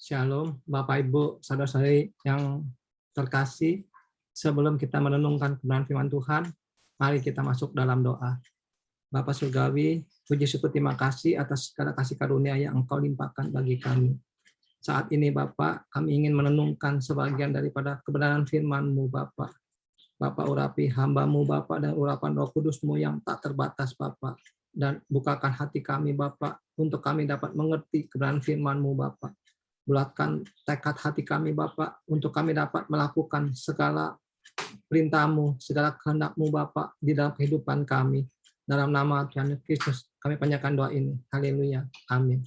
Shalom, Bapak Ibu, saudara-saudari yang terkasih. Sebelum kita merenungkan kebenaran firman Tuhan, mari kita masuk dalam doa. Bapa Surgawi, puji syukur terima kasih atas segala kasih karunia yang Engkau limpahkan bagi kami. Saat ini Bapak, kami ingin merenungkan sebagian daripada kebenaran firman-Mu Bapak. Bapak urapi hamba-Mu Bapak dan urapan Roh Kudus-Mu yang tak terbatas Bapak. Dan bukakan hati kami Bapak untuk kami dapat mengerti kebenaran firman-Mu Bapak. Bulatkan tekad hati kami Bapak untuk kami dapat melakukan segala perintah-Mu, segala kehendak-Mu Bapak di dalam kehidupan kami. Dalam nama Tuhan Yesus Kristus kami panjatkan doa ini. Haleluya. Amin.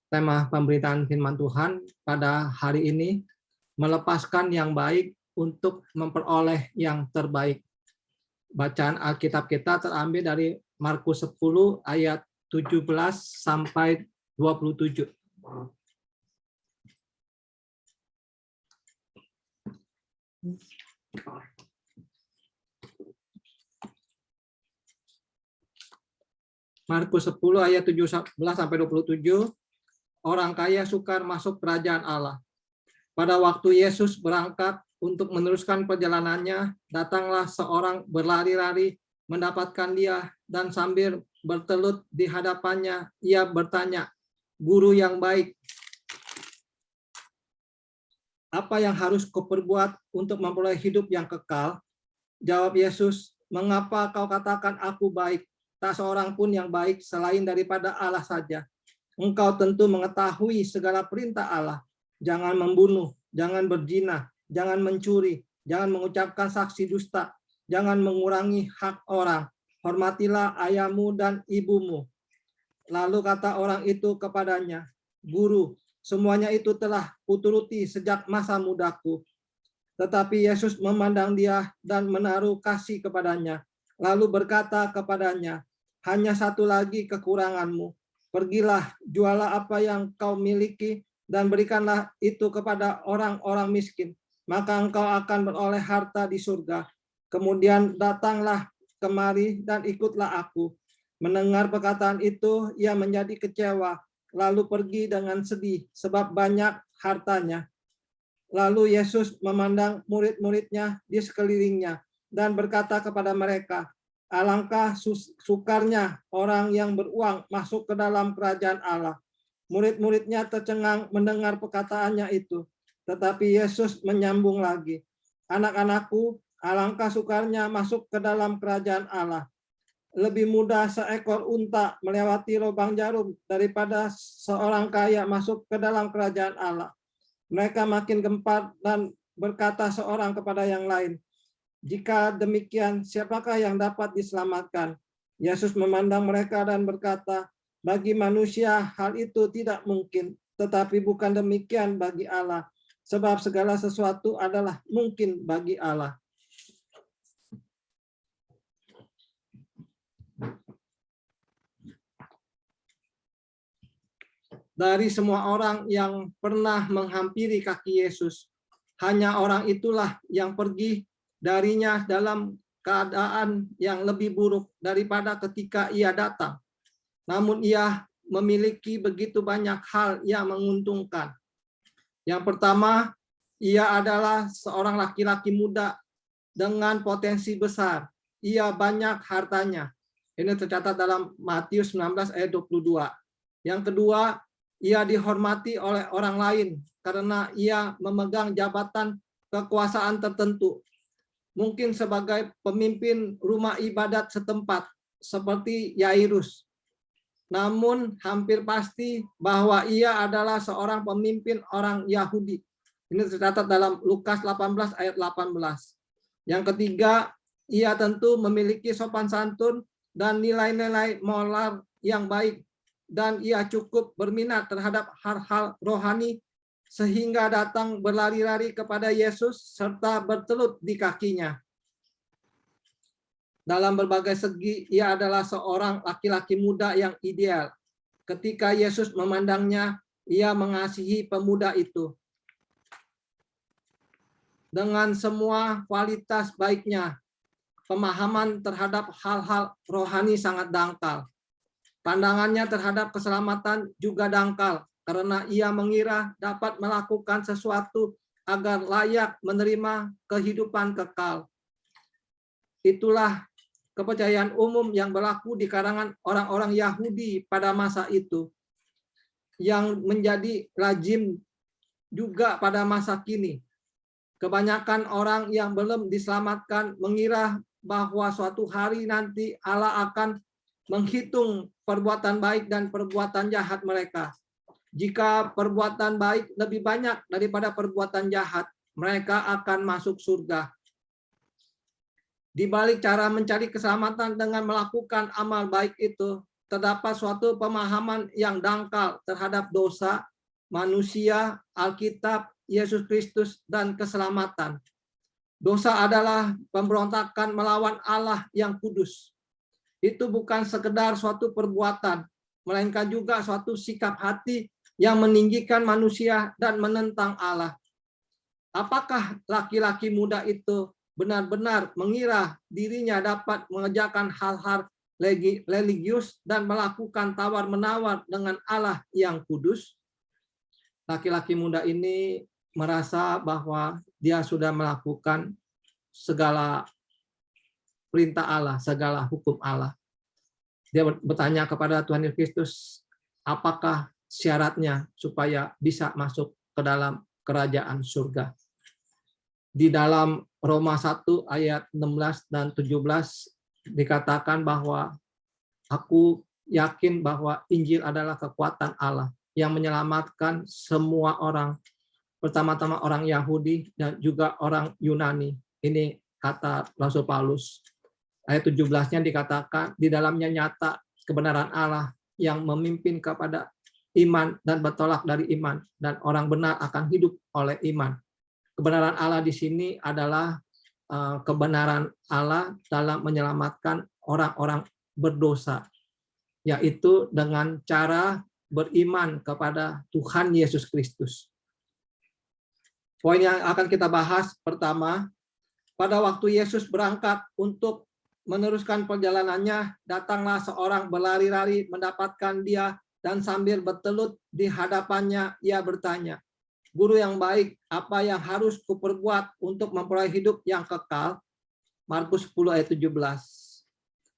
Tema pemberitaan firman Tuhan pada hari ini, melepaskan yang baik untuk memperoleh yang terbaik. Bacaan Alkitab kita terambil dari Markus 10 ayat 17 sampai 27. Markus 10 ayat 17 sampai 27. Orang kaya sukar masuk kerajaan Allah. Pada waktu Yesus berangkat untuk meneruskan perjalanannya, datanglah seorang berlari-lari mendapatkan dia, dan sambil bertelut di hadapannya, ia bertanya, "Guru yang baik, apa yang harus kuperbuat untuk memperoleh hidup yang kekal?" Jawab Yesus, "Mengapa kau katakan aku baik? Tak seorang pun yang baik selain daripada Allah saja. Engkau tentu mengetahui segala perintah Allah. Jangan membunuh, jangan berzina, jangan mencuri, jangan mengucapkan saksi dusta, jangan mengurangi hak orang. Hormatilah ayahmu dan ibumu." Lalu kata orang itu kepadanya, "Guru, semuanya itu telah kuturuti sejak masa mudaku." Tetapi Yesus memandang dia dan menaruh kasih kepadanya, lalu berkata kepadanya, "Hanya satu lagi kekuranganmu. Pergilah, jualah apa yang kau miliki, dan berikanlah itu kepada orang-orang miskin. Maka engkau akan beroleh harta di surga. Kemudian datanglah kemari dan ikutlah aku." Mendengar perkataan itu, ia menjadi kecewa, lalu pergi dengan sedih, sebab banyak hartanya. Lalu Yesus memandang murid-muridnya di sekelilingnya dan berkata kepada mereka, "Alangkah sukarnya orang yang beruang masuk ke dalam kerajaan Allah." Murid-muridnya tercengang mendengar perkataannya itu. Tetapi Yesus menyambung lagi, "Anak-anakku, alangkah sukarnya masuk ke dalam kerajaan Allah. Lebih mudah seekor unta melewati lubang jarum daripada seorang kaya masuk ke dalam kerajaan Allah." Mereka makin gempar dan berkata seorang kepada yang lain, "Jika demikian, siapakah yang dapat diselamatkan?" Yesus memandang mereka dan berkata, "Bagi manusia hal itu tidak mungkin, tetapi bukan demikian bagi Allah, sebab segala sesuatu adalah mungkin bagi Allah." Dari semua orang yang pernah menghampiri kaki Yesus, hanya orang itulah yang pergi darinya dalam keadaan yang lebih buruk daripada ketika ia datang. Namun ia memiliki begitu banyak hal yang menguntungkan. Yang pertama, ia adalah seorang laki-laki muda dengan potensi besar. Ia banyak hartanya. Ini tercatat dalam Matius 19 ayat 22. Yang kedua, ia dihormati oleh orang lain karena ia memegang jabatan kekuasaan tertentu. Mungkin sebagai pemimpin rumah ibadat setempat, seperti Yairus. Namun hampir pasti bahwa ia adalah seorang pemimpin orang Yahudi. Ini tercatat dalam Lukas 18 ayat 18. Yang ketiga, ia tentu memiliki sopan santun dan nilai-nilai moral yang baik. Dan ia cukup berminat terhadap hal-hal rohani sehingga datang berlari-lari kepada Yesus serta bertelut di kakinya. Dalam berbagai segi, ia adalah seorang laki-laki muda yang ideal. Ketika Yesus memandangnya, ia mengasihi pemuda itu. Dengan semua kualitas baiknya, pemahaman terhadap hal-hal rohani sangat dangkal. Pandangannya terhadap keselamatan juga dangkal, karena ia mengira dapat melakukan sesuatu agar layak menerima kehidupan kekal. Itulah kepercayaan umum yang berlaku di kalangan orang-orang Yahudi pada masa itu, yang menjadi lazim juga pada masa kini. Kebanyakan orang yang belum diselamatkan mengira bahwa suatu hari nanti Allah akan menghitung perbuatan baik dan perbuatan jahat mereka. Jika perbuatan baik lebih banyak daripada perbuatan jahat, mereka akan masuk surga. Di balik cara mencari keselamatan dengan melakukan amal baik itu, terdapat suatu pemahaman yang dangkal terhadap dosa, manusia, Alkitab, Yesus Kristus, dan keselamatan. Dosa adalah pemberontakan melawan Allah yang kudus. Itu bukan sekedar suatu perbuatan, melainkan juga suatu sikap hati yang meninggikan manusia dan menentang Allah. Apakah laki-laki muda itu benar-benar mengira dirinya dapat mengerjakan hal-hal religius dan melakukan tawar-menawar dengan Allah yang kudus? Laki-laki muda ini merasa bahwa dia sudah melakukan segala perintah Allah, segala hukum Allah. Dia bertanya kepada Tuhan Yesus Kristus, apakah syaratnya supaya bisa masuk ke dalam kerajaan surga? Di dalam Roma 1 ayat 16 dan 17 dikatakan bahwa aku yakin bahwa Injil adalah kekuatan Allah yang menyelamatkan semua orang, pertama-tama orang Yahudi dan juga orang Yunani. Ini kata Rasul Paulus. Ayat 17-nya dikatakan, di dalamnya nyata kebenaran Allah yang memimpin kepada iman dan bertolak dari iman, dan orang benar akan hidup oleh iman. Kebenaran Allah di sini adalah kebenaran Allah dalam menyelamatkan orang-orang berdosa, yaitu dengan cara beriman kepada Tuhan Yesus Kristus. Poin yang akan kita bahas pertama, pada waktu Yesus berangkat untuk meneruskan perjalanannya, datanglah seorang berlari-lari mendapatkan dia, dan sambil bertelut di hadapannya, ia bertanya, Guru yang baik, apa yang harus kuperbuat untuk memperoleh hidup yang kekal? Markus 10 ayat 17.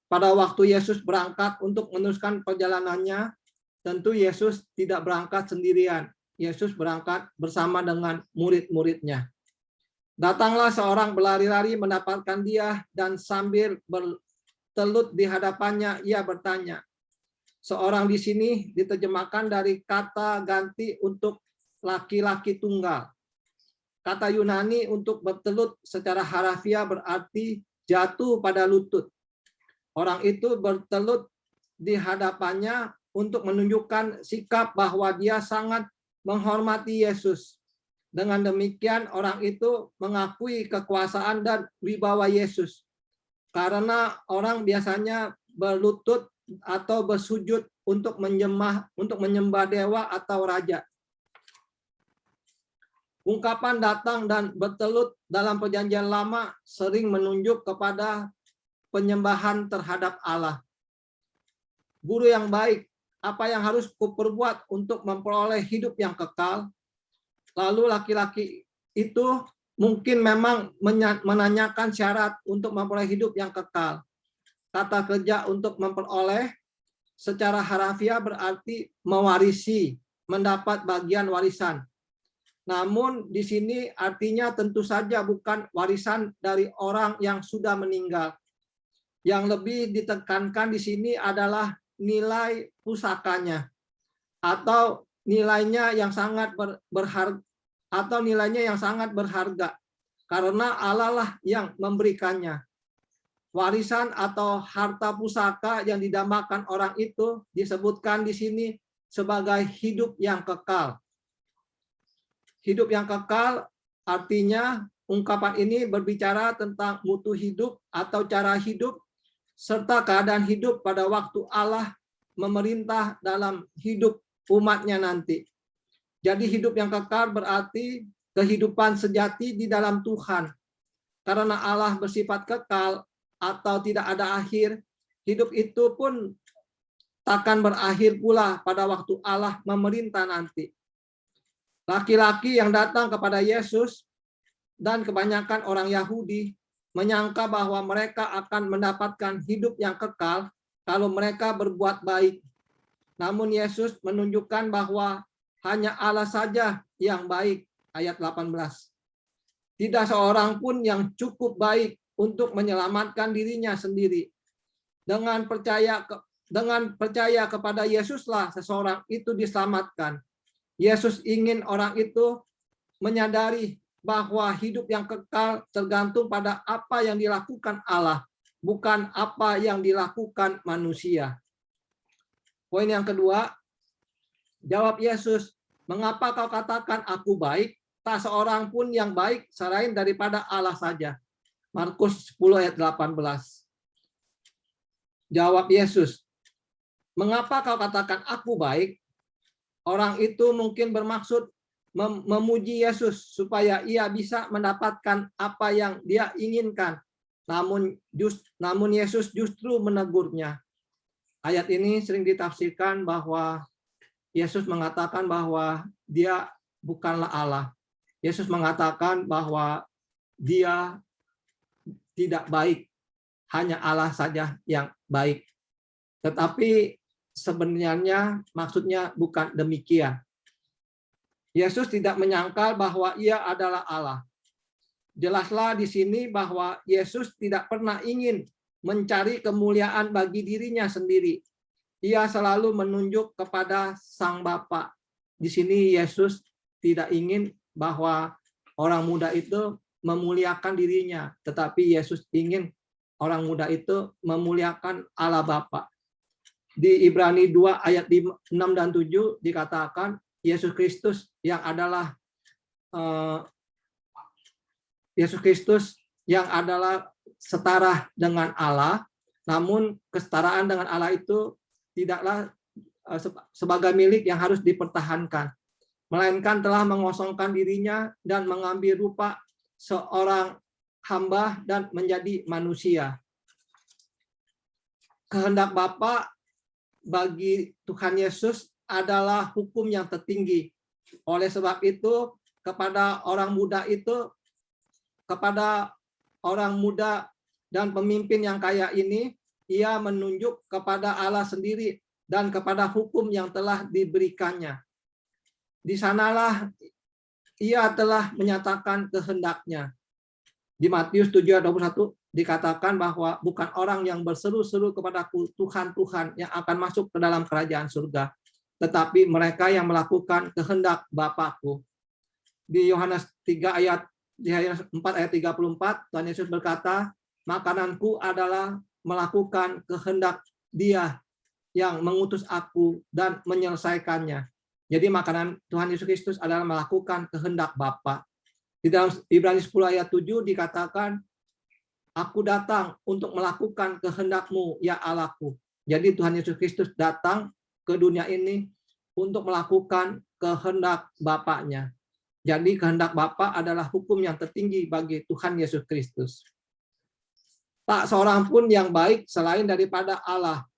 Pada waktu Yesus berangkat untuk meneruskan perjalanannya, tentu Yesus tidak berangkat sendirian. Yesus berangkat bersama dengan murid-muridnya. Datanglah seorang berlari-lari mendapatkan dia, dan sambil bertelut di hadapannya, ia bertanya. Seorang di sini diterjemahkan dari kata ganti untuk laki-laki tunggal. Kata Yunani untuk bertelut secara harafiah berarti jatuh pada lutut. Orang itu bertelut di hadapannya untuk menunjukkan sikap bahwa dia sangat menghormati Yesus. Dengan demikian orang itu mengakui kekuasaan dan wibawa Yesus. Karena orang biasanya berlutut atau bersujud untuk menyembah dewa atau raja. Ungkapan datang dan bertelut dalam perjanjian lama sering menunjuk kepada penyembahan terhadap Allah. Guru yang baik, apa yang harus kuperbuat untuk memperoleh hidup yang kekal? Lalu laki-laki itu mungkin memang menanyakan syarat untuk memperoleh hidup yang kekal. Kata kerja untuk memperoleh secara harafiah berarti mewarisi, mendapat bagian warisan. Namun di sini artinya tentu saja bukan warisan dari orang yang sudah meninggal. Yang lebih ditekankan di sini adalah nilai pusakanya atau nilainya yang sangat berharga, atau nilainya yang sangat berharga karena Allah lah yang memberikannya. Warisan atau harta pusaka yang didambakan orang itu disebutkan di sini sebagai hidup yang kekal. Hidup yang kekal artinya ungkapan ini berbicara tentang mutu hidup atau cara hidup serta keadaan hidup pada waktu Allah memerintah dalam hidup umatnya nanti. Jadi hidup yang kekal berarti kehidupan sejati di dalam Tuhan. Karena Allah bersifat kekal atau tidak ada akhir, hidup itu pun takkan berakhir pula pada waktu Allah memerintah nanti. Laki-laki yang datang kepada Yesus dan kebanyakan orang Yahudi menyangka bahwa mereka akan mendapatkan hidup yang kekal kalau mereka berbuat baik. Namun Yesus menunjukkan bahwa hanya Allah saja yang baik. Ayat 18. Tidak seorang pun yang cukup baik untuk menyelamatkan dirinya sendiri. Dengan percaya kepada Yesuslah seseorang itu diselamatkan. Yesus ingin orang itu menyadari bahwa hidup yang kekal tergantung pada apa yang dilakukan Allah, bukan apa yang dilakukan manusia. Poin yang kedua, jawab Yesus, mengapa kau katakan aku baik? Tak seorang pun yang baik selain daripada Allah saja. Markus 10 ayat 18. Jawab Yesus, mengapa kau katakan aku baik? Orang itu mungkin bermaksud memuji Yesus supaya ia bisa mendapatkan apa yang dia inginkan. Namun Yesus justru menegurnya. Ayat ini sering ditafsirkan bahwa Yesus mengatakan bahwa dia bukanlah Allah. Yesus mengatakan bahwa dia tidak baik, hanya Allah saja yang baik. Tetapi sebenarnya maksudnya bukan demikian. Yesus tidak menyangkal bahwa ia adalah Allah. Jelaslah di sini bahwa Yesus tidak pernah ingin mencari kemuliaan bagi dirinya sendiri. Ia selalu menunjuk kepada Sang Bapa. Di sini Yesus tidak ingin bahwa orang muda itu memuliakan dirinya, tetapi Yesus ingin orang muda itu memuliakan Allah Bapa. Di Ibrani 2 ayat 6 dan 7 dikatakan Yesus Kristus yang adalah setara dengan Allah, namun kesetaraan dengan Allah itu tidaklah sebagai milik yang harus dipertahankan, melainkan telah mengosongkan dirinya dan mengambil rupa seorang hamba dan menjadi manusia. Kehendak Bapa bagi Tuhan Yesus adalah hukum yang tertinggi. Oleh sebab itu, kepada orang muda dan pemimpin yang kaya ini, ia menunjuk kepada Allah sendiri dan kepada hukum yang telah diberikannya. Di sanalah ia telah menyatakan kehendaknya. Di Matius 7:21 dikatakan bahwa bukan orang yang berseru-seru kepadaku Tuhan, Tuhan yang akan masuk ke dalam kerajaan surga, tetapi mereka yang melakukan kehendak Bapakku. Di Yohanes 4 ayat 34, Tuhan Yesus berkata, makananku adalah melakukan kehendak Dia yang mengutus aku dan menyelesaikannya. Jadi makanan Tuhan Yesus Kristus adalah melakukan kehendak Bapa. Di dalam Ibrani 10 ayat 7 dikatakan, aku datang untuk melakukan kehendak-Mu, ya Allahku. Jadi Tuhan Yesus Kristus datang ke dunia ini untuk melakukan kehendak Bapaknya. Jadi kehendak Bapa adalah hukum yang tertinggi bagi Tuhan Yesus Kristus. Tak seorang pun yang baik selain daripada Allah.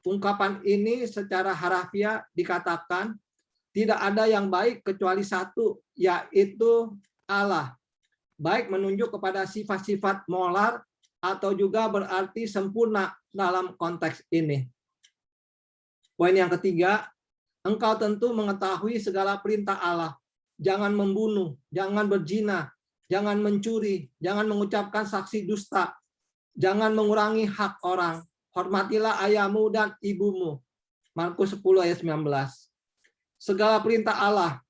Ungkapan ini secara harafiah dikatakan tidak ada yang baik kecuali satu, yaitu Allah. Baik menunjuk kepada sifat-sifat molar atau juga berarti sempurna dalam konteks ini. Poin yang ketiga, engkau tentu mengetahui segala perintah Allah. Jangan membunuh, jangan berzina, jangan mencuri, jangan mengucapkan saksi dusta, jangan mengurangi hak orang, hormatilah ayahmu dan ibumu. Markus 10 ayat 19. Segala perintah Allah.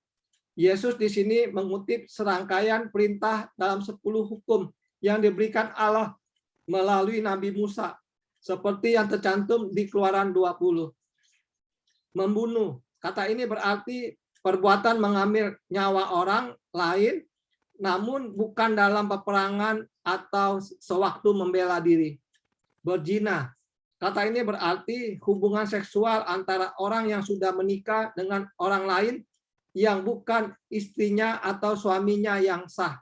Yesus di sini mengutip serangkaian perintah dalam 10 hukum yang diberikan Allah melalui Nabi Musa, seperti yang tercantum di Keluaran 20. Membunuh. Kata ini berarti perbuatan mengambil nyawa orang lain, namun bukan dalam peperangan atau sewaktu membela diri. Berzina. Kata ini berarti hubungan seksual antara orang yang sudah menikah dengan orang lain yang bukan istrinya atau suaminya yang sah.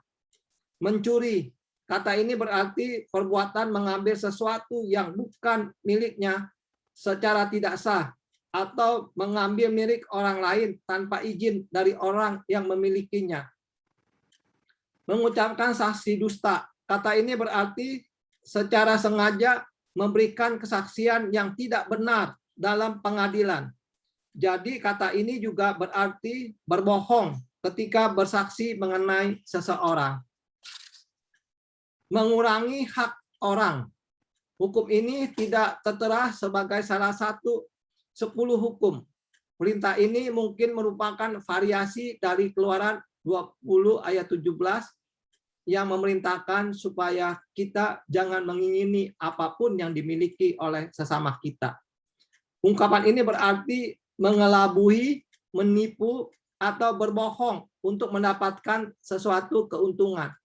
Mencuri. Kata ini berarti perbuatan mengambil sesuatu yang bukan miliknya secara tidak sah atau mengambil milik orang lain tanpa izin dari orang yang memilikinya. Mengucapkan saksi dusta. Kata ini berarti secara sengaja memberikan kesaksian yang tidak benar dalam pengadilan. Jadi kata ini juga berarti berbohong ketika bersaksi mengenai seseorang. Mengurangi hak orang. Hukum ini tidak tertera sebagai salah satu 10 hukum. Perintah ini mungkin merupakan variasi dari Keluaran 20 ayat 17 yang memerintahkan supaya kita jangan mengingini apapun yang dimiliki oleh sesama kita. Ungkapan ini berarti mengelabui, menipu, atau berbohong untuk mendapatkan sesuatu keuntungan.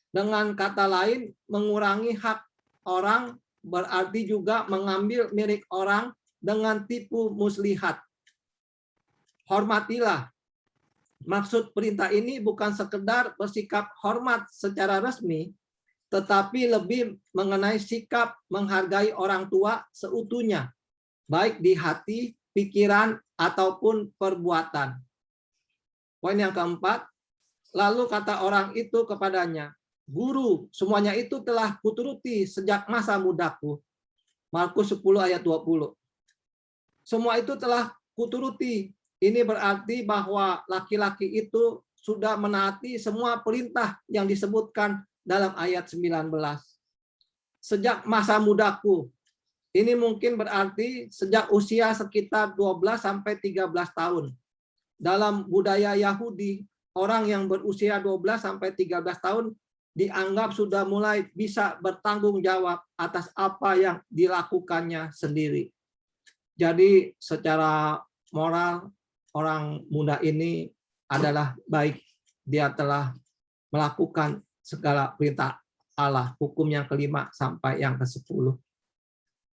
Dengan kata lain, mengurangi hak orang berarti juga mengambil milik orang dengan tipu muslihat. Hormatilah. Maksud perintah ini bukan sekedar bersikap hormat secara resmi, tetapi lebih mengenai sikap menghargai orang tua seutuhnya, baik di hati, pikiran, ataupun perbuatan. Poin yang keempat, lalu kata orang itu kepadanya, Guru, semuanya itu telah kuturuti sejak masa mudaku. Markus 10 ayat 20. Semua itu telah kuturuti. Ini berarti bahwa laki-laki itu sudah menaati semua perintah yang disebutkan dalam ayat 19. Sejak masa mudaku. Ini mungkin berarti sejak usia sekitar 12 sampai 13 tahun. Dalam budaya Yahudi, orang yang berusia 12 sampai 13 tahun dianggap sudah mulai bisa bertanggung jawab atas apa yang dilakukannya sendiri. Jadi secara moral, orang muda ini adalah baik. Dia telah melakukan segala perintah Allah, hukum yang kelima sampai yang ke-10.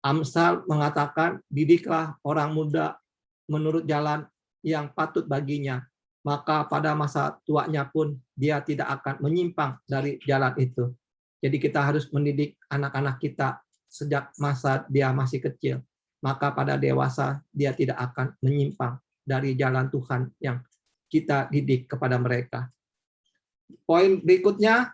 Amsal mengatakan, didiklah orang muda menurut jalan yang patut baginya, maka pada masa tuanya pun dia tidak akan menyimpang dari jalan itu. Jadi kita harus mendidik anak-anak kita sejak masa dia masih kecil, maka pada dewasa dia tidak akan menyimpang dari jalan Tuhan yang kita didik kepada mereka. Poin berikutnya,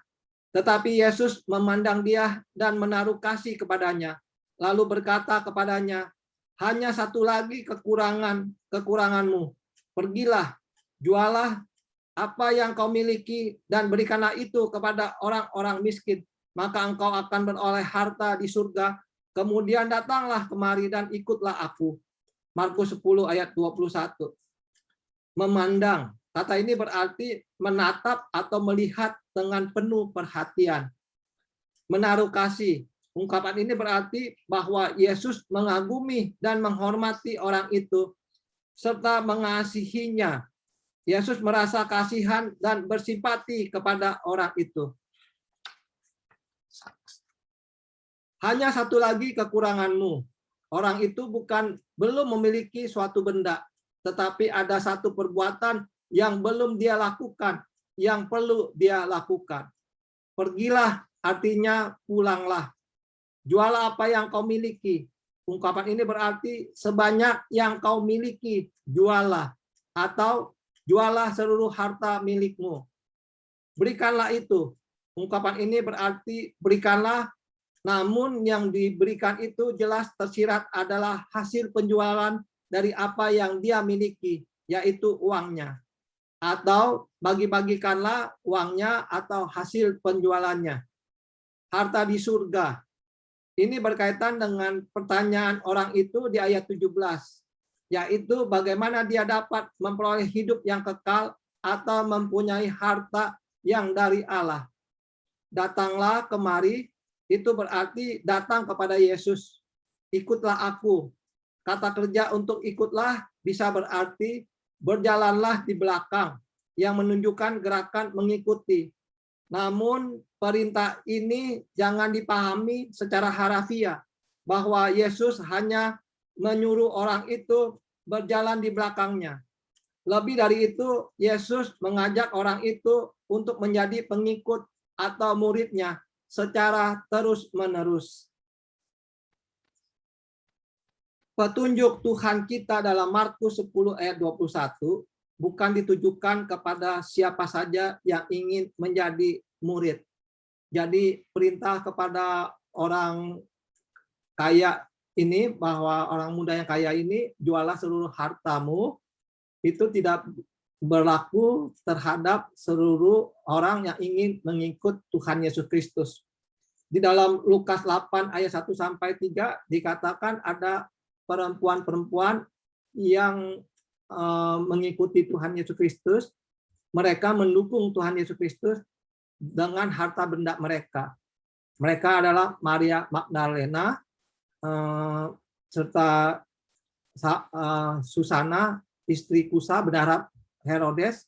tetapi Yesus memandang dia dan menaruh kasih kepadanya, lalu berkata kepadanya, hanya satu lagi kekuranganmu. Pergilah, jualah apa yang kau miliki dan berikanlah itu kepada orang-orang miskin, maka engkau akan beroleh harta di surga. Kemudian datanglah kemari dan ikutlah aku. Markus 10 ayat 21. Memandang. Kata ini berarti menatap atau melihat dengan penuh perhatian. Menaruh kasih. Ungkapan ini berarti bahwa Yesus mengagumi dan menghormati orang itu serta mengasihinya. Yesus merasa kasihan dan bersimpati kepada orang itu. Hanya satu lagi kekuranganmu. Orang itu belum memiliki suatu benda, tetapi ada satu perbuatan yang belum dia lakukan, yang perlu dia lakukan. Pergilah, artinya pulanglah. Jualah apa yang kau miliki. Ungkapan ini berarti sebanyak yang kau miliki, jualah. Atau jualah seluruh harta milikmu. Berikanlah itu. Ungkapan ini berarti berikanlah, namun yang diberikan itu jelas tersirat adalah hasil penjualan dari apa yang dia miliki, yaitu uangnya. Atau bagi-bagikanlah uangnya atau hasil penjualannya. Harta di surga. Ini berkaitan dengan pertanyaan orang itu di ayat 17, yaitu bagaimana dia dapat memperoleh hidup yang kekal atau mempunyai harta yang dari Allah. Datanglah kemari, itu berarti datang kepada Yesus. Ikutlah aku. Kata kerja untuk ikutlah bisa berarti berjalanlah di belakang, yang menunjukkan gerakan mengikuti. Namun perintah ini jangan dipahami secara harafiah, bahwa Yesus hanya menyuruh orang itu berjalan di belakangnya. Lebih dari itu, Yesus mengajak orang itu untuk menjadi pengikut atau muridnya secara terus-menerus. Petunjuk Tuhan kita dalam Markus 10 ayat 21 bukan ditujukan kepada siapa saja yang ingin menjadi murid. Jadi perintah kepada orang kaya ini, bahwa orang muda yang kaya ini jualah seluruh hartamu, itu tidak berlaku terhadap seluruh orang yang ingin mengikut Tuhan Yesus Kristus. Di dalam Lukas 8 ayat 1 sampai 3 dikatakan ada perempuan-perempuan yang mengikuti Tuhan Yesus Kristus. Mereka mendukung Tuhan Yesus Kristus dengan harta benda mereka. Mereka adalah Maria Magdalena, serta Susana, istri Kusa, bendahara Herodes,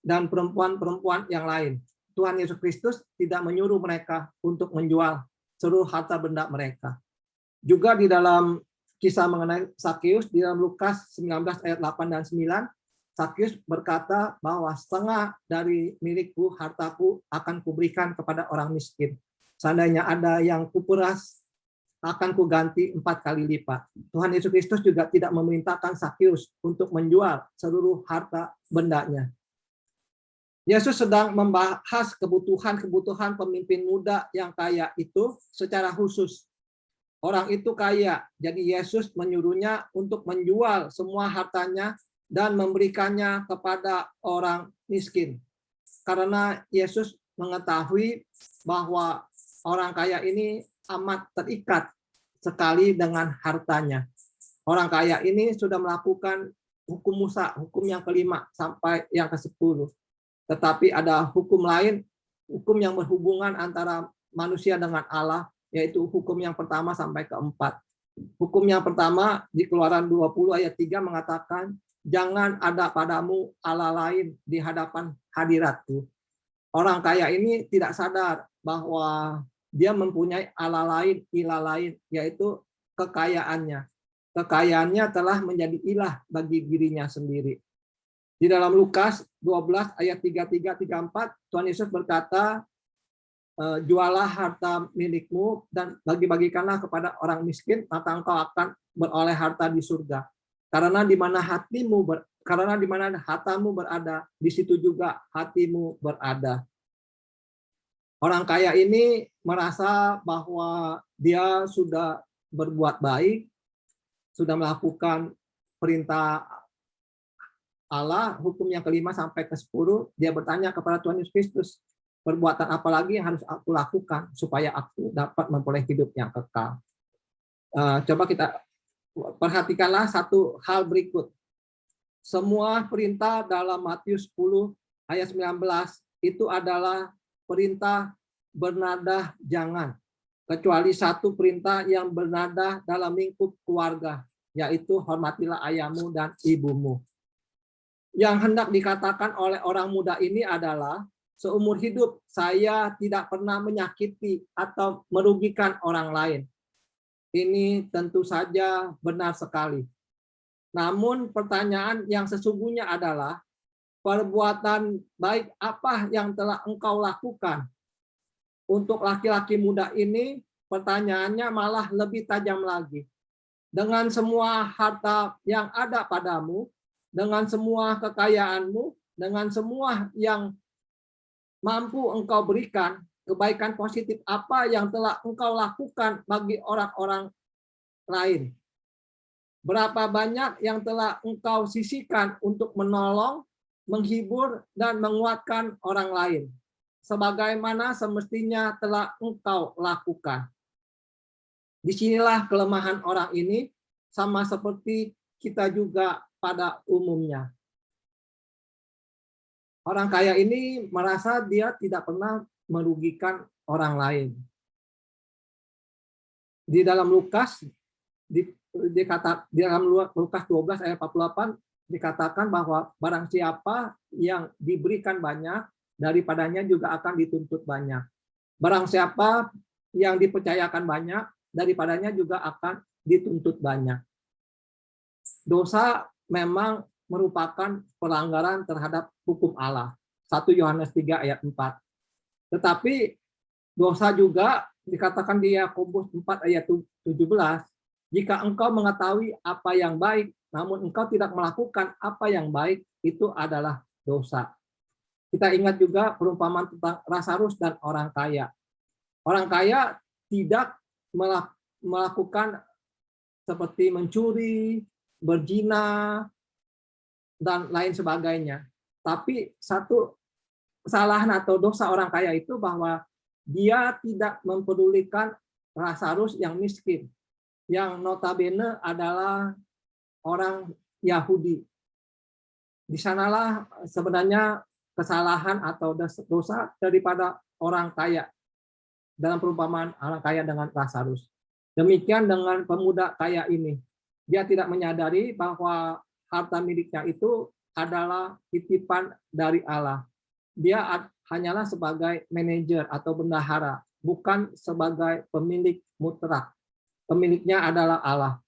dan perempuan-perempuan yang lain. Tuhan Yesus Kristus tidak menyuruh mereka untuk menjual seluruh harta benda mereka. Juga di dalam kisah mengenai Sakeus, di dalam Lukas 19 ayat 8 dan 9, Sakeus berkata bahwa setengah dari milikku, hartaku akan kuberikan kepada orang miskin. Seandainya ada yang kuperas, akan kuganti 4 kali lipat. Tuhan Yesus Kristus juga tidak memerintahkan Sakeus untuk menjual seluruh harta bendanya. Yesus sedang membahas kebutuhan pemimpin muda yang kaya itu secara khusus. Orang itu kaya, jadi Yesus menyuruhnya untuk menjual semua hartanya dan memberikannya kepada orang miskin. Karena Yesus mengetahui bahwa orang kaya ini amat terikat sekali dengan hartanya. Orang kaya ini sudah melakukan hukum Musa, hukum yang kelima sampai yang ke-10. Tetapi ada hukum lain, hukum yang berhubungan antara manusia dengan Allah, yaitu hukum yang pertama sampai ke-4. Hukum yang pertama di Keluaran 20 ayat 3 mengatakan, jangan ada padamu Allah lain di hadapan hadiratku. Orang kaya ini tidak sadar bahwa dia mempunyai Allah lain, ilah lain, yaitu kekayaannya. Kekayaannya telah menjadi ilah bagi dirinya sendiri. Di dalam Lukas 12 ayat 33-34, Tuhan Yesus berkata, jualah harta milikmu dan bagi-bagikanlah kepada orang miskin, maka engkau akan beroleh harta di surga. Karena di mana hartamu berada, di situ juga hatimu berada. Orang kaya ini merasa bahwa dia sudah berbuat baik, sudah melakukan perintah Allah, hukum yang kelima sampai ke-10, dia bertanya kepada Tuhan Yesus Kristus, perbuatan apa lagi yang harus aku lakukan supaya aku dapat memperoleh hidup yang kekal. Coba kita perhatikanlah satu hal berikut. Semua perintah dalam Matius 10 ayat 19 itu adalah perintah bernada jangan, kecuali satu perintah yang bernada dalam lingkup keluarga, yaitu hormatilah ayahmu dan ibumu. Yang hendak dikatakan oleh orang muda ini adalah, seumur hidup saya tidak pernah menyakiti atau merugikan orang lain. Ini tentu saja benar sekali. Namun pertanyaan yang sesungguhnya adalah, perbuatan baik apa yang telah engkau lakukan? Untuk laki-laki muda ini, pertanyaannya malah lebih tajam lagi. Dengan semua harta yang ada padamu, dengan semua kekayaanmu, dengan semua yang mampu engkau berikan, kebaikan positif apa yang telah engkau lakukan bagi orang-orang lain? Berapa banyak yang telah engkau sisihkan untuk menolong, menghibur, dan menguatkan orang lain, sebagaimana semestinya telah engkau lakukan? Disinilah kelemahan orang ini, sama seperti kita juga pada umumnya. Orang kaya ini merasa dia tidak pernah merugikan orang lain. Di dalam Lukas, di dalam Lukas 12 ayat 48 dikatakan bahwa barang siapa yang diberikan banyak, daripadanya juga akan dituntut banyak. Barang siapa yang dipercayakan banyak, daripadanya juga akan dituntut banyak. Dosa memang merupakan pelanggaran terhadap hukum Allah. 1 Yohanes 3 ayat 4. Tetapi dosa juga dikatakan di Yakobus 4 ayat 17, Jika engkau mengetahui apa yang baik, namun engkau tidak melakukan apa yang baik, itu adalah dosa. Kita ingat juga perumpamaan tentang Lazarus dan orang kaya. Orang kaya tidak melakukan seperti mencuri, berzina, dan lain sebagainya. Tapi satu kesalahan atau dosa orang kaya itu bahwa dia tidak mempedulikan Lazarus yang miskin, yang notabene adalah orang Yahudi. Di sanalah sebenarnya kesalahan atau dosa daripada orang kaya dalam perumpamaan orang kaya dengan Lazarus. Demikian dengan pemuda kaya ini. Dia tidak menyadari bahwa harta miliknya itu adalah titipan dari Allah. Dia hanyalah sebagai manajer atau bendahara, bukan sebagai pemilik mutlak. Pemiliknya adalah Allah.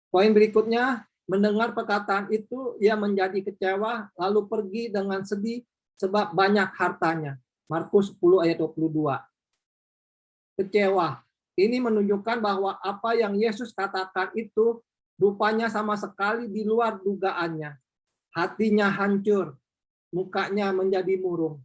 Poin berikutnya, mendengar perkataan itu, ia menjadi kecewa, lalu pergi dengan sedih sebab banyak hartanya. Markus 10 ayat 22. Kecewa. Ini menunjukkan bahwa apa yang Yesus katakan itu rupanya sama sekali di luar dugaannya. Hatinya hancur, mukanya menjadi murung.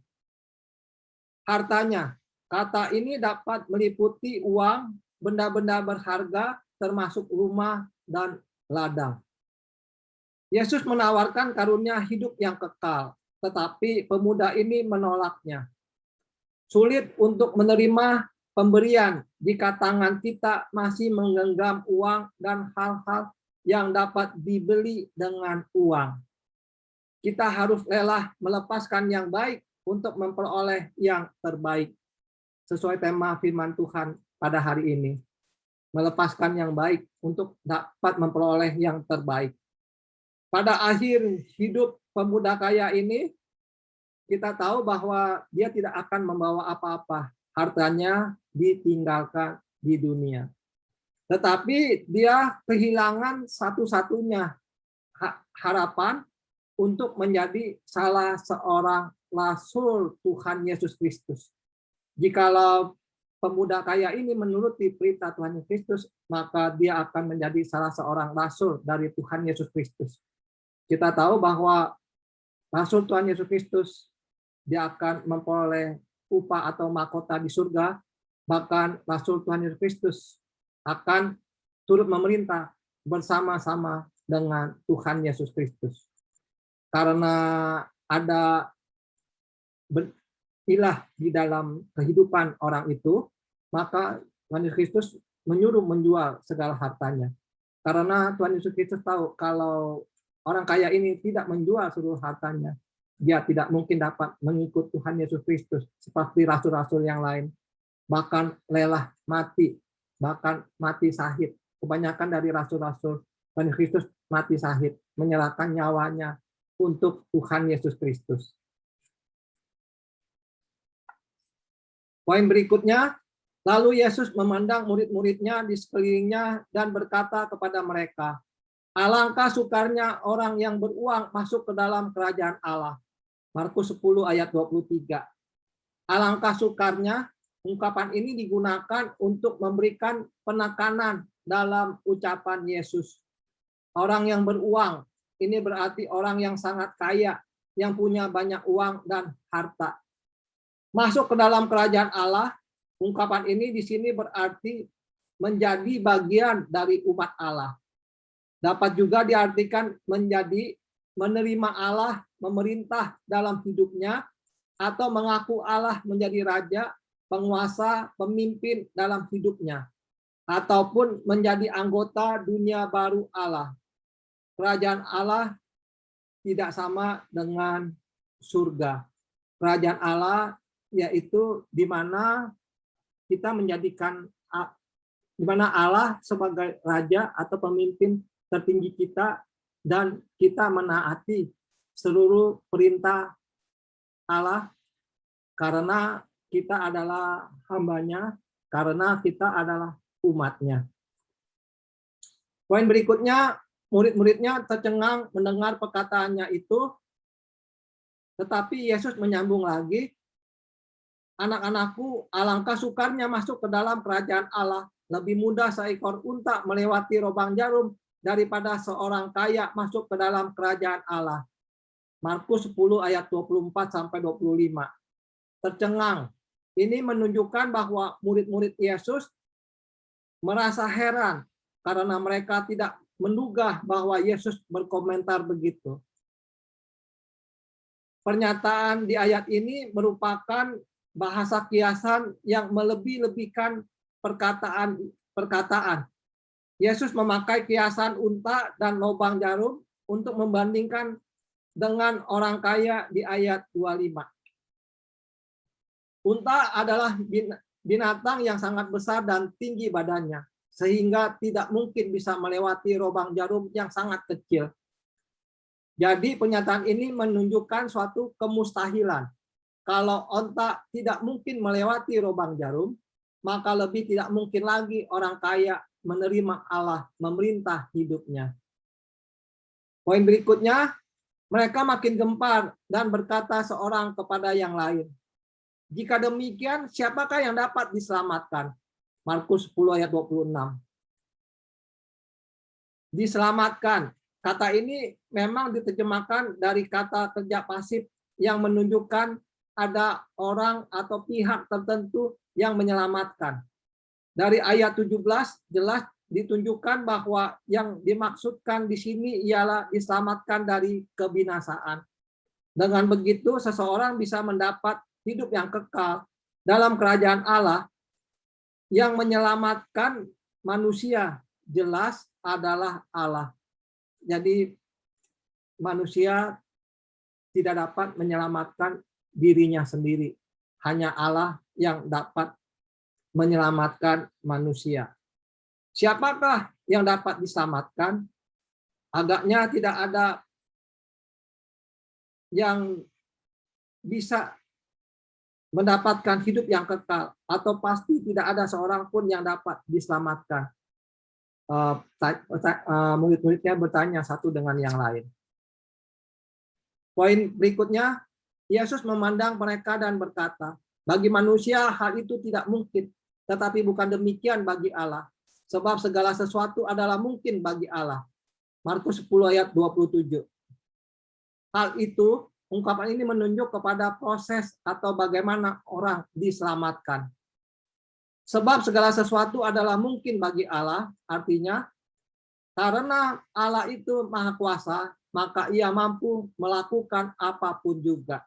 Hartanya, kata ini dapat meliputi uang, benda-benda berharga, termasuk rumah dan ladang. Yesus menawarkan karunia hidup yang kekal, tetapi pemuda ini menolaknya. Sulit untuk menerima pemberian jika tangan kita masih menggenggam uang dan hal-hal yang dapat dibeli dengan uang. Kita harus rela melepaskan yang baik untuk memperoleh yang terbaik. Sesuai tema firman Tuhan pada hari ini. Melepaskan yang baik untuk dapat memperoleh yang terbaik. Pada akhir hidup pemuda kaya ini, kita tahu bahwa dia tidak akan membawa apa-apa. Hartanya ditinggalkan di dunia. Tetapi dia kehilangan satu-satunya harapan untuk menjadi salah seorang rasul Tuhan Yesus Kristus. Jikalau pemuda kaya ini menuruti perintah Tuhan Yesus Kristus, maka dia akan menjadi salah seorang rasul dari Tuhan Yesus Kristus. Kita tahu bahwa rasul Tuhan Yesus Kristus, dia akan memperoleh upah atau mahkota di surga, bahkan rasul Tuhan Yesus Kristus akan turut memerintah bersama-sama dengan Tuhan Yesus Kristus. Karena ada ilah di dalam kehidupan orang itu, maka Tuhan Yesus Kristus menyuruh menjual segala hartanya. Karena Tuhan Yesus Kristus tahu kalau orang kaya ini tidak menjual seluruh hartanya, dia tidak mungkin dapat mengikut Tuhan Yesus Kristus seperti rasul-rasul yang lain. Bahkan lelah mati, bahkan mati syahid. Kebanyakan dari rasul-rasul Tuhan Yesus Kristus mati syahid, menyerahkan nyawanya untuk Tuhan Yesus Kristus. Poin berikutnya, lalu Yesus memandang murid-muridnya di sekelilingnya dan berkata kepada mereka, alangkah sukarnya orang yang beruang masuk ke dalam kerajaan Allah. Markus 10 ayat 23. Alangkah sukarnya, ungkapan ini digunakan untuk memberikan penekanan dalam ucapan Yesus. Orang yang beruang, ini berarti orang yang sangat kaya, yang punya banyak uang dan harta. Masuk ke dalam kerajaan Allah, ungkapan ini di sini berarti menjadi bagian dari umat Allah. Dapat juga diartikan menjadi menerima Allah memerintah dalam hidupnya, atau mengaku Allah menjadi raja, penguasa, pemimpin dalam hidupnya, ataupun menjadi anggota dunia baru Allah. Kerajaan Allah tidak sama dengan surga. Kerajaan Allah yaitu di mana kita menjadikan, di mana Allah sebagai raja atau pemimpin tertinggi kita, dan kita menaati seluruh perintah Allah karena kita adalah hambanya, karena kita adalah umatnya. Poin berikutnya, murid-muridnya tercengang mendengar perkataannya itu, tetapi Yesus menyambung lagi, anak-anakku, alangkah sukarnya masuk ke dalam kerajaan Allah. lebih mudah seekor unta melewati lubang jarum daripada seorang kaya masuk ke dalam kerajaan Allah. Markus 10 ayat 24 sampai 25. Tercengang. Ini menunjukkan bahwa murid-murid Yesus merasa heran karena mereka tidak menduga bahwa Yesus berkomentar begitu. Pernyataan di ayat ini merupakan bahasa kiasan yang melebih-lebihkan perkataan. Yesus memakai kiasan unta dan lubang jarum untuk membandingkan dengan orang kaya di ayat 25. Unta adalah binatang yang sangat besar dan tinggi badannya, sehingga tidak mungkin bisa melewati lubang jarum yang sangat kecil. Jadi pernyataan ini menunjukkan suatu kemustahilan. Kalau unta tidak mungkin melewati lubang jarum, maka lebih tidak mungkin lagi orang kaya menerima Allah memerintah hidupnya. Poin berikutnya, mereka makin gempar dan berkata seorang kepada yang lain, jika demikian, siapakah yang dapat diselamatkan? Markus 10 ayat 26. Diselamatkan. Kata ini memang diterjemahkan dari kata kerja pasif yang menunjukkan ada orang atau pihak tertentu yang menyelamatkan. Dari ayat 17 jelas ditunjukkan bahwa yang dimaksudkan di sini ialah diselamatkan dari kebinasaan. Dengan begitu, seseorang bisa mendapat hidup yang kekal dalam kerajaan Allah. Yang menyelamatkan manusia jelas adalah Allah. Jadi manusia tidak dapat menyelamatkan dirinya sendiri. Hanya Allah yang dapat menyelamatkan manusia. Siapakah yang dapat diselamatkan? Agaknya tidak ada yang bisa mendapatkan hidup yang kekal, atau pasti tidak ada seorang pun yang dapat diselamatkan. Murid-muridnya bertanya satu dengan yang lain. Poin berikutnya, Yesus memandang mereka dan berkata, bagi manusia hal itu tidak mungkin, tetapi bukan demikian bagi Allah. Sebab segala sesuatu adalah mungkin bagi Allah. Markus 10 ayat 27. Hal itu, ungkapan ini menunjuk kepada proses atau bagaimana orang diselamatkan. Sebab segala sesuatu adalah mungkin bagi Allah, artinya karena Allah itu Maha Kuasa, maka Ia mampu melakukan apapun juga.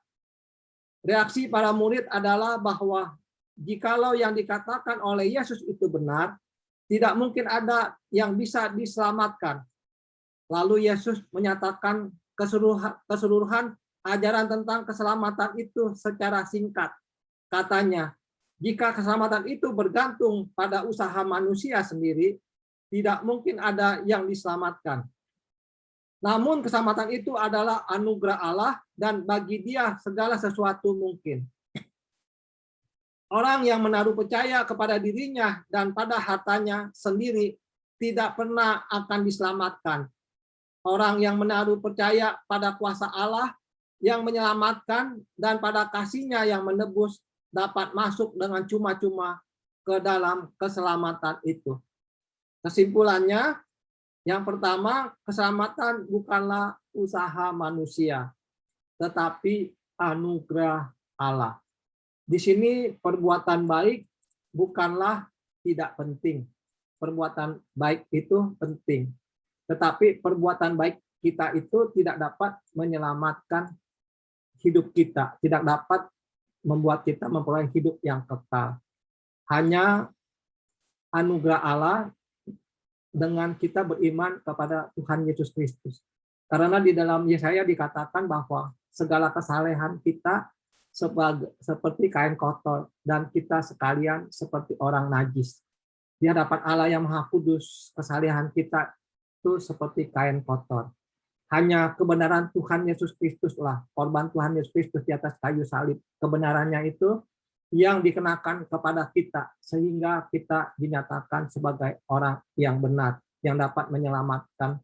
Reaksi para murid adalah bahwa jikalau yang dikatakan oleh Yesus itu benar, tidak mungkin ada yang bisa diselamatkan. Lalu Yesus menyatakan keseluruhan ajaran tentang keselamatan itu secara singkat. Katanya, jika keselamatan itu bergantung pada usaha manusia sendiri, tidak mungkin ada yang diselamatkan. Namun keselamatan itu adalah anugerah Allah dan bagi Dia segala sesuatu mungkin. Orang yang menaruh percaya kepada dirinya dan pada hartanya sendiri tidak pernah akan diselamatkan. Orang yang menaruh percaya pada kuasa Allah yang menyelamatkan dan pada kasih-Nya yang menebus dapat masuk dengan cuma-cuma ke dalam keselamatan itu. Kesimpulannya, yang pertama, keselamatan bukanlah usaha manusia, tetapi anugerah Allah. Di sini perbuatan baik bukanlah tidak penting. Perbuatan baik itu penting. Tetapi perbuatan baik kita itu tidak dapat menyelamatkan hidup kita, tidak dapat membuat kita memperoleh hidup yang kekal. Hanya anugerah Allah dengan kita beriman kepada Tuhan Yesus Kristus. Karena di dalam Yesaya dikatakan bahwa segala kesalehan kita seperti kain kotor dan kita sekalian seperti orang najis. Di hadapan Allah yang Maha Kudus, kesalehan kita itu seperti kain kotor. Hanya kebenaran Tuhan Yesus Kristuslah, korban Tuhan Yesus Kristus di atas kayu salib. Kebenarannya itu yang dikenakan kepada kita sehingga kita dinyatakan sebagai orang yang benar, yang dapat menyelamatkan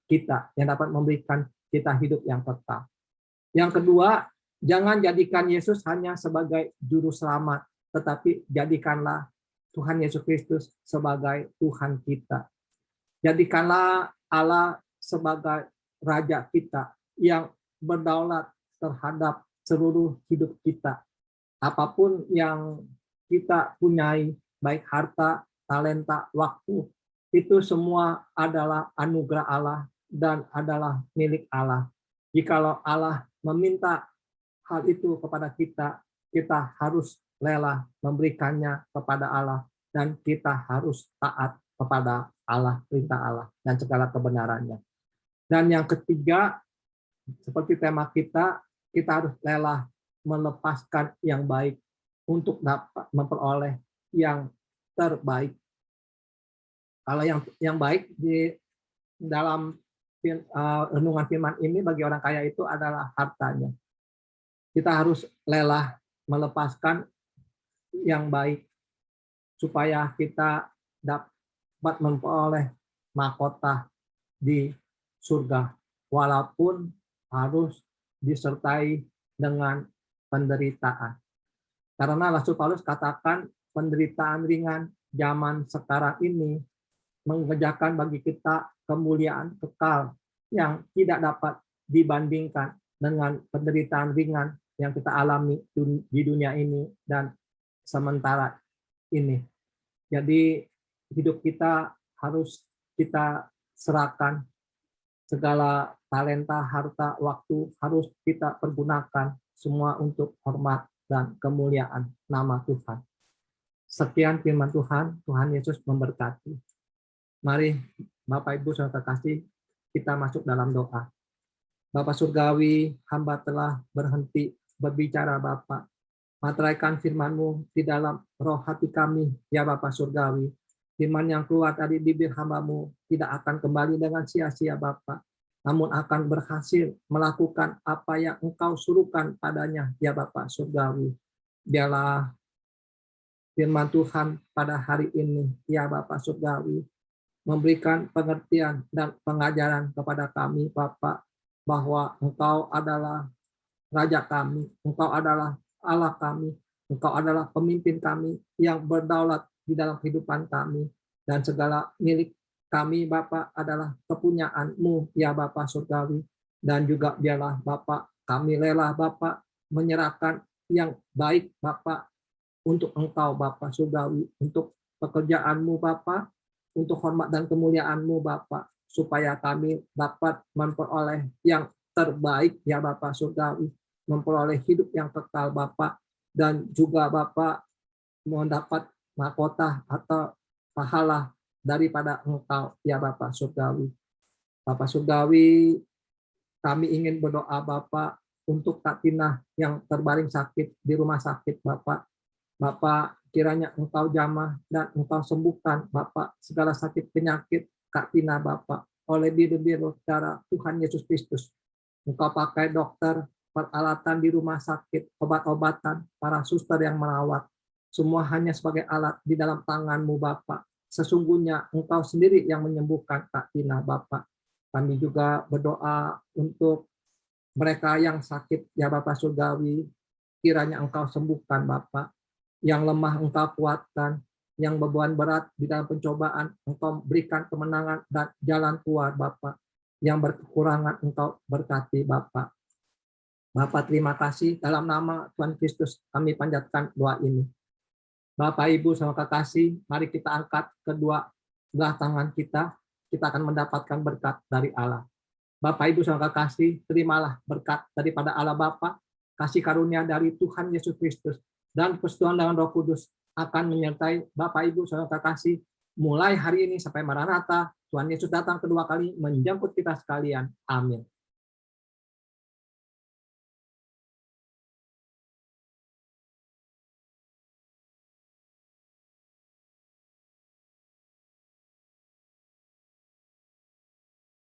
kita, yang dapat memberikan kita hidup yang kekal. Yang kedua, jangan jadikan Yesus hanya sebagai juru selamat, tetapi jadikanlah Tuhan Yesus Kristus sebagai Tuhan kita. Jadikanlah Allah sebagai Raja kita yang berdaulat terhadap seluruh hidup kita. Apapun yang kita punyai, baik harta, talenta, waktu, itu semua adalah anugerah Allah dan adalah milik Allah. Jikalau Allah meminta hal itu kepada kita, kita harus rela memberikannya kepada Allah dan kita harus taat kepada Allah, perintah Allah dan segala kebenarannya. Dan yang ketiga, seperti tema kita harus rela melepaskan yang baik untuk dapat memperoleh yang terbaik. Kalau yang baik di dalam renungan firman ini bagi orang kaya itu adalah hartanya. Kita harus rela melepaskan yang baik supaya kita dapat memperoleh mahkota di surga, walaupun harus disertai dengan penderitaan. Karena Rasul Paulus katakan penderitaan ringan zaman sekarang ini mengerjakan bagi kita kemuliaan kekal yang tidak dapat dibandingkan dengan penderitaan ringan yang kita alami di dunia ini dan sementara ini. Jadi hidup kita harus kita serahkan, segala talenta, harta, waktu harus kita pergunakan semua untuk hormat dan kemuliaan nama Tuhan. Sekian firman Tuhan, Tuhan Yesus memberkati. Mari Bapak Ibu Saudara kasih, kita masuk dalam doa. Bapak Surgawi, hamba telah berhenti berbicara Bapak. Materaikan firman-Mu di dalam roh hati kami, ya Bapak Surgawi. Firman yang keluar dari bibir hamba-Mu tidak akan kembali dengan sia-sia Bapak, namun akan berhasil melakukan apa yang Engkau suruhkan padanya, ya Bapak Surgawi. Biarlah firman Tuhan pada hari ini, ya Bapak Surgawi, memberikan pengertian dan pengajaran kepada kami, Bapak, bahwa Engkau adalah Raja kami, Engkau adalah Allah kami, Engkau adalah pemimpin kami yang berdaulat di dalam kehidupan kami, dan segala milik kami, Bapak, adalah kepunyaan-Mu, ya Bapak Surgawi. Dan juga biarlah Bapak, kami rela Bapak menyerahkan yang baik, Bapak, untuk Engkau, Bapak Surgawi, untuk pekerjaan-Mu, Bapak, untuk hormat dan kemuliaan-Mu, Bapak, supaya kami dapat memperoleh yang terbaik, ya Bapak Surgawi, memperoleh hidup yang kekal, Bapak, dan juga Bapak mendapat mahkota atau pahala daripada Engkau, ya Bapak Surgawi. Bapak Surgawi, kami ingin berdoa Bapak untuk Kak Tina yang terbaring sakit di rumah sakit, Bapak. Bapak, kiranya Engkau jamah dan Engkau sembuhkan Bapak segala sakit penyakit Kak Tina, Bapak, oleh biru-biru darah Tuhan Yesus Kristus. Engkau pakai dokter, peralatan di rumah sakit, obat-obatan, para suster yang merawat, semua hanya sebagai alat di dalam tangan-Mu, Bapak. Sesungguhnya Engkau sendiri yang menyembuhkan Kak Tina, Bapak. Kami juga berdoa untuk mereka yang sakit, ya Bapak Surgawi, kiranya Engkau sembuhkan, Bapak. Yang lemah Engkau kuatkan, yang beban berat di dalam pencobaan Engkau berikan kemenangan dan jalan keluar, Bapak. Yang berkekurangan Engkau berkati, Bapak. Bapak, terima kasih, dalam nama Tuhan Kristus kami panjatkan doa ini. Bapak, Ibu, sama kekasih, mari kita angkat kedua belah tangan kita akan mendapatkan berkat dari Allah. Bapak, Ibu, sama kekasih, terimalah berkat daripada Allah Bapa, kasih karunia dari Tuhan Yesus Kristus, dan persekutuan dengan Roh Kudus akan menyertai Bapak, Ibu, sama kekasih, mulai hari ini sampai Maranatha, Tuhan Yesus datang kedua kali menjemput kita sekalian. Amin.